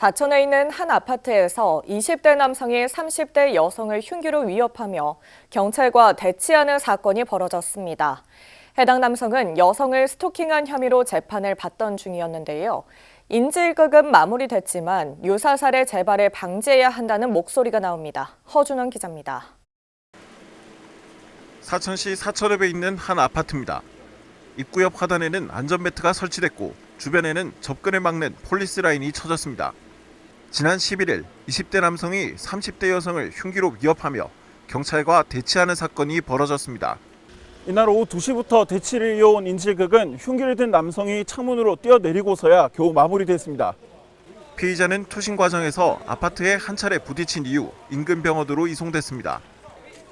사천에 있는 한 아파트에서 20대 남성이 30대 여성을 흉기로 위협하며 경찰과 대치하는 사건이 벌어졌습니다. 해당 남성은 여성을 스토킹한 혐의로 재판을 받던 중이었는데요. 인질극은 마무리됐지만 유사 살해 재발을 방지해야 한다는 목소리가 나옵니다. 허준원 기자입니다. 사천시 사천읍에 있는 한 아파트입니다. 입구 옆 화단에는 안전벨트가 설치됐고 주변에는 접근을 막는 폴리스 라인이 쳐졌습니다. 지난 11일 20대 남성이 30대 여성을 흉기로 위협하며 경찰과 대치하는 사건이 벌어졌습니다. 이날 오후 2시부터 대치를 이어온 인질극은 흉기를 든 남성이 창문으로 뛰어내리고서야 겨우 마무리됐습니다. 피의자는 투신 과정에서 아파트에 한 차례 부딪힌 이후 인근 병원으로 이송됐습니다.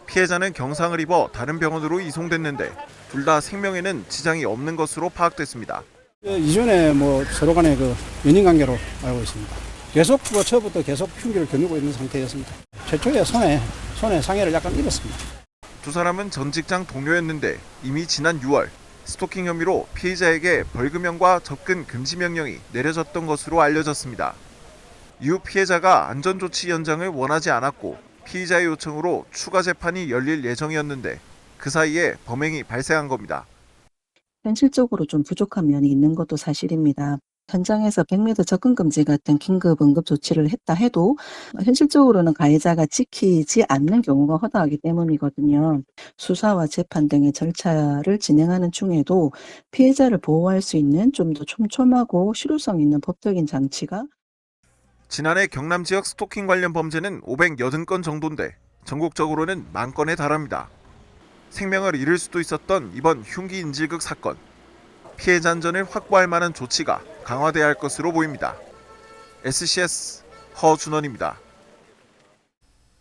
피해자는 경상을 입어 다른 병원으로 이송됐는데 둘 다 생명에는 지장이 없는 것으로 파악됐습니다. 이전에 서로 간에 연인 관계로 알고 있습니다. 계속 처부터 계속 흉기를 겨누고 있는 상태였습니다. 최초에 손에 상해를 약간 입었습니다. 두 사람은 전 직장 동료였는데 이미 지난 6월 스토킹 혐의로 피해자에게 벌금형과 접근 금지 명령이 내려졌던 것으로 알려졌습니다. 이후 피해자가 안전조치 연장을 원하지 않았고 피의자의 요청으로 추가 재판이 열릴 예정이었는데 그 사이에 범행이 발생한 겁니다. 현실적으로 좀 부족한 면이 있는 것도 사실입니다. 현장에서 100m 접근 금지 같은 긴급 응급 조치를 했다 해도 현실적으로는 가해자가 지키지 않는 경우가 허다하기 때문이거든요. 수사와 재판 등의 절차를 진행하는 중에도 피해자를 보호할 수 있는 좀 더 촘촘하고 실효성 있는 법적인 장치가 지난해 경남 지역 스토킹 관련 범죄는 580건 정도인데 전국적으로는 10,000건에 달합니다. 생명을 잃을 수도 있었던 이번 흉기 인질극 사건. 피해자 안전을 확보할 만한 조치가 강화돼야 할 것으로 보입니다. SCS 허준원입니다.